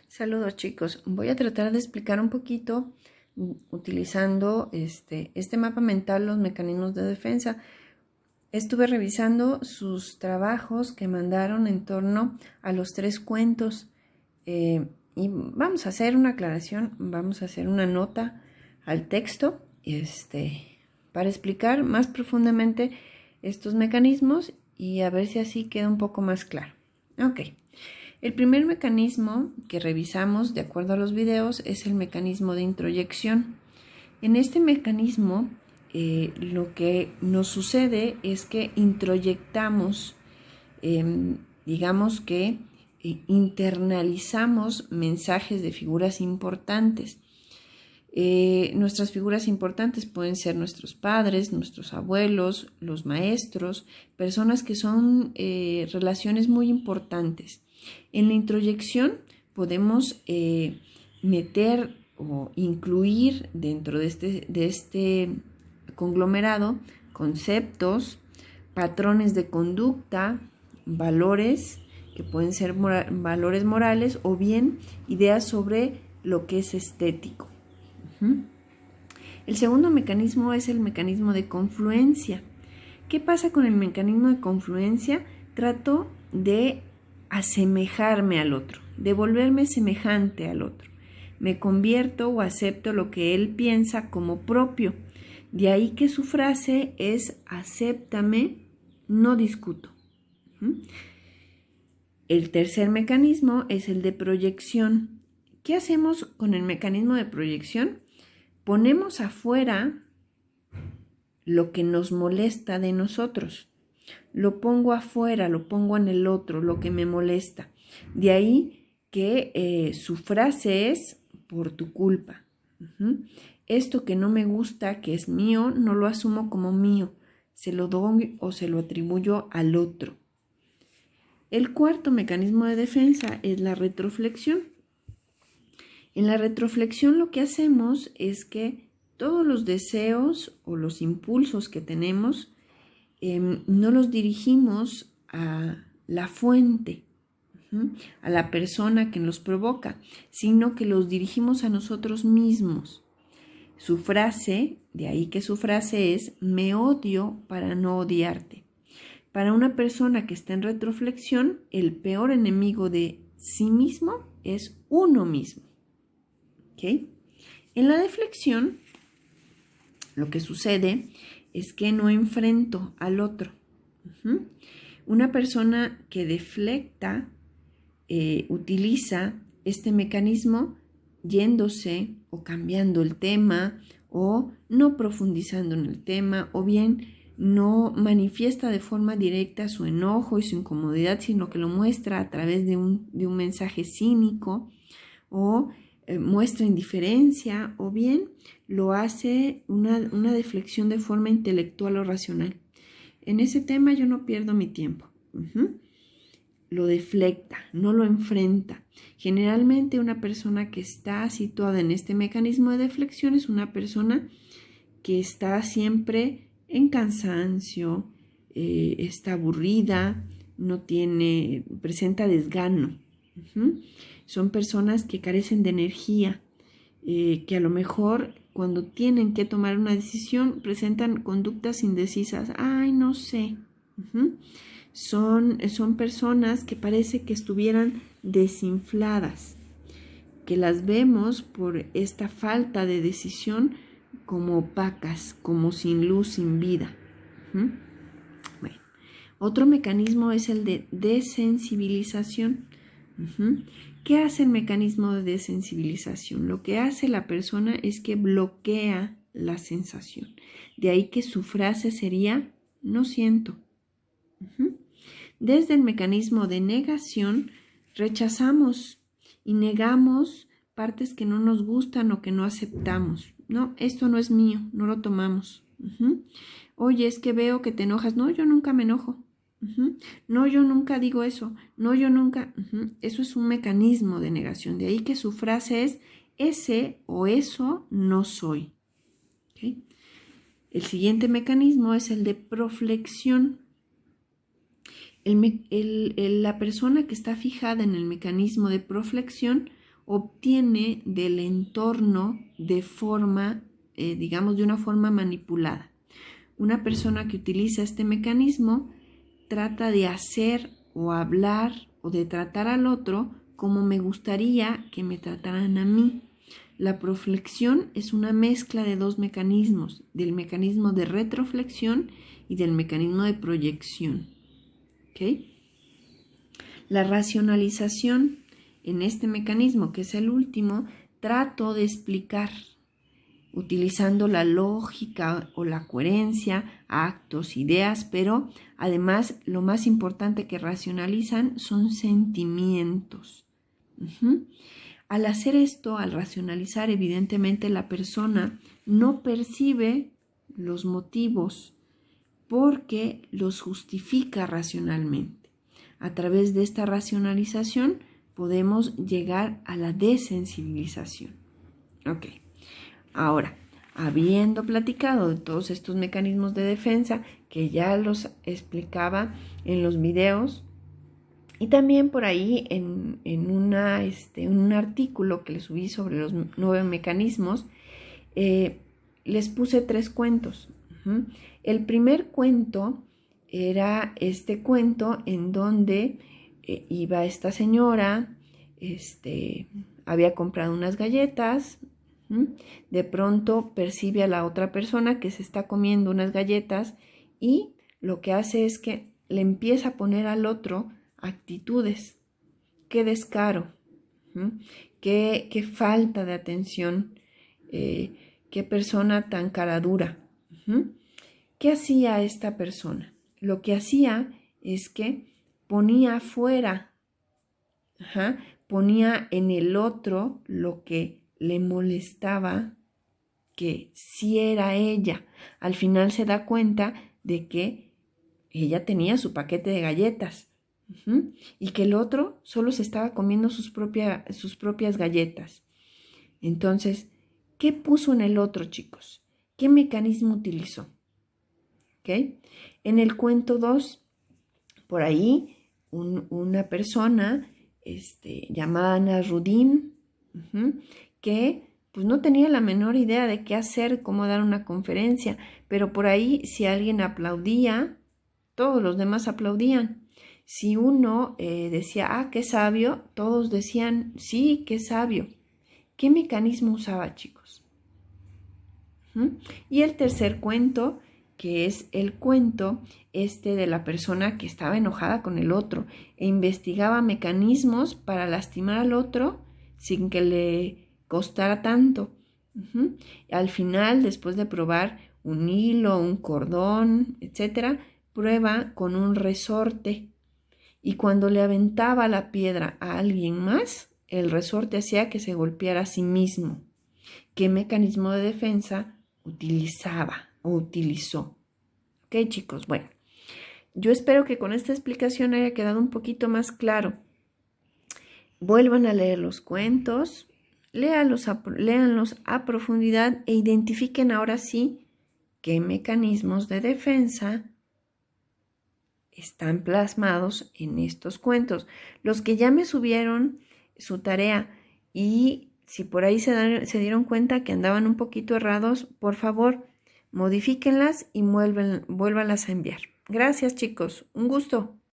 Saludos chicos, voy a tratar de explicar un poquito utilizando este mapa mental los mecanismos de defensa. Estuve revisando sus trabajos que mandaron en torno a los 3 cuentos y vamos a hacer una aclaración, vamos a hacer una nota al texto para explicar más profundamente estos mecanismos y a ver si así queda un poco más claro. Ok. El primer mecanismo que revisamos de acuerdo a los videos es el mecanismo de introyección. En este mecanismo lo que nos sucede es que introyectamos, digamos que internalizamos mensajes de figuras importantes. Nuestras figuras importantes pueden ser nuestros padres, nuestros abuelos, los maestros, personas que son relaciones muy importantes. En la introyección podemos meter o incluir dentro de este conglomerado conceptos, patrones de conducta, valores que pueden ser valores morales o bien ideas sobre lo que es estético. El segundo mecanismo es el mecanismo de confluencia. ¿Qué pasa con el mecanismo de confluencia? Trato de asemejarme al otro, de volverme semejante al otro. Me convierto o acepto lo que él piensa como propio. De ahí que su frase es acéptame, no discuto. El tercer mecanismo es el de proyección. ¿Qué hacemos con el mecanismo de proyección? Ponemos afuera lo que nos molesta de nosotros. Lo pongo afuera, lo pongo en el otro, lo que me molesta. De ahí que su frase es por tu culpa. Esto que no me gusta, que es mío, no lo asumo como mío. Se lo doy o se lo atribuyo al otro. El cuarto mecanismo de defensa es la retroflexión. En la retroflexión lo que hacemos es que todos los deseos o los impulsos que tenemos no los dirigimos a la fuente, a la persona que los provoca, sino que los dirigimos a nosotros mismos. Su frase, de ahí que su frase es, me odio para no odiarte. Para una persona que está en retroflexión, el peor enemigo de sí mismo es uno mismo. ¿Okay? En la deflexión, lo que sucede es que no enfrento al otro. Una persona que deflecta utiliza este mecanismo yéndose o cambiando el tema o no profundizando en el tema o bien no manifiesta de forma directa su enojo y su incomodidad, sino que lo muestra a través de un mensaje cínico o muestra indiferencia o bien lo hace una deflexión de forma intelectual o racional. En ese tema yo no pierdo mi tiempo. Lo deflecta, no lo enfrenta. Generalmente una persona que está situada en este mecanismo de deflexión es una persona que está siempre en cansancio, está aburrida, presenta desgano. Son personas que carecen de energía, que a lo mejor cuando tienen que tomar una decisión presentan conductas indecisas. Ay, no sé. Son personas que parece que estuvieran desinfladas, que las vemos por esta falta de decisión como opacas, como sin luz, sin vida. Bueno, otro mecanismo es el de desensibilización. ¿Qué hace el mecanismo de desensibilización? Lo que hace la persona es que bloquea la sensación. De ahí que su frase sería, no siento. Desde el mecanismo de negación, rechazamos y negamos partes que no nos gustan o que no aceptamos. No, esto no es mío, no lo tomamos. Oye, es que veo que te enojas. No, yo nunca me enojo. No, yo nunca digo eso. No, yo nunca. Eso es un mecanismo de negación. De ahí que su frase es, ese o eso no soy. ¿Okay? El siguiente mecanismo es el de proflexión. La persona que está fijada en el mecanismo de proflexión obtiene del entorno de forma, digamos, de una forma manipulada. Una persona que utiliza este mecanismo trata de hacer o hablar o de tratar al otro como me gustaría que me trataran a mí. La proflexión es una mezcla de dos mecanismos, del mecanismo de retroflexión y del mecanismo de proyección. ¿Okay? La racionalización en este mecanismo, que es el último, trato de explicar utilizando la lógica o la coherencia, actos, ideas, pero además lo más importante que racionalizan son sentimientos. Al hacer esto, al racionalizar, evidentemente la persona no percibe los motivos porque los justifica racionalmente. A través de esta racionalización podemos llegar a la desensibilización. Ok. Ahora, habiendo platicado de todos estos mecanismos de defensa que ya los explicaba en los videos y también por ahí en un artículo que les subí sobre los 9 mecanismos, les puse 3 cuentos. El primer cuento era este cuento en donde iba esta señora, había comprado unas galletas. De pronto percibe a la otra persona que se está comiendo unas galletas y lo que hace es que le empieza a poner al otro actitudes. Qué descaro, qué falta de atención, qué persona tan cara dura. ¿Qué hacía esta persona? Lo que hacía es que ponía afuera, ponía en el otro lo que le molestaba que sí era ella. Al final se da cuenta de que ella tenía su paquete de galletas y que el otro solo se estaba comiendo sus propias galletas. Entonces, ¿qué puso en el otro, chicos? ¿Qué mecanismo utilizó? ¿Okay? En el cuento 2, por ahí, una persona llamada Ana Rudin, que pues no tenía la menor idea de qué hacer, cómo dar una conferencia, pero por ahí si alguien aplaudía, todos los demás aplaudían. Si uno decía, qué sabio, todos decían, sí, qué sabio. ¿Qué mecanismo usaba, chicos? Y el tercer cuento, que es el cuento de la persona que estaba enojada con el otro e investigaba mecanismos para lastimar al otro sin que le costara tanto. Al final, después de probar un hilo, un cordón, etcétera, prueba con un resorte. Y cuando le aventaba la piedra a alguien más, el resorte hacía que se golpeara a sí mismo. ¿Qué mecanismo de defensa utilizaba o utilizó? Ok, chicos, bueno, yo espero que con esta explicación haya quedado un poquito más claro. Vuelvan a leer los cuentos, léanlos a profundidad e identifiquen ahora sí qué mecanismos de defensa están plasmados en estos cuentos. Los que ya me subieron su tarea y si por ahí se dieron cuenta que andaban un poquito errados, por favor, modifíquenlas y vuélvanlas a enviar. Gracias, chicos. Un gusto.